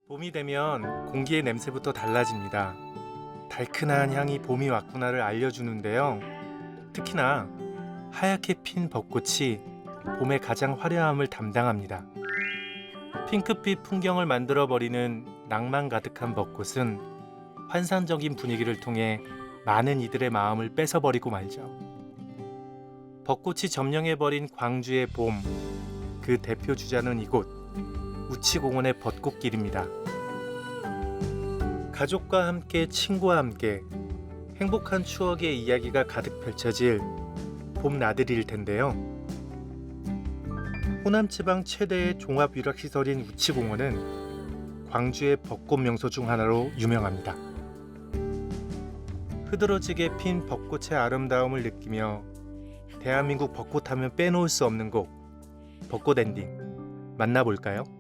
봄이 되면 공기의 냄새부터 달라집니다. 달큰한 향이 봄이 왔구나를 알려주는데요. 특히나 하얗게 핀 벚꽃이 봄의 가장 화려함을 담당합니다. 핑크빛 풍경을 만들어버리는 낭만 가득한 벚꽃은 환상적인 분위기를 통해 많은 이들의 마음을 뺏어버리고 말죠. 벚꽃이 점령해버린 광주의 봄, 그 대표 주자는 이곳 우치공원의 벚꽃길입니다. 가족과 함께, 친구와 함께 행복한 추억의 이야기가 가득 펼쳐질 봄 나들이일 텐데요. 호남 지방 최대의 종합 유락시설인 우치공원은 광주의 벚꽃 명소 중 하나로 유명합니다. 흐드러지게 핀 벚꽃의 아름다움을 느끼며 대한민국 벚꽃하면 빼놓을 수 없는 곡 벚꽃 엔딩 만나볼까요?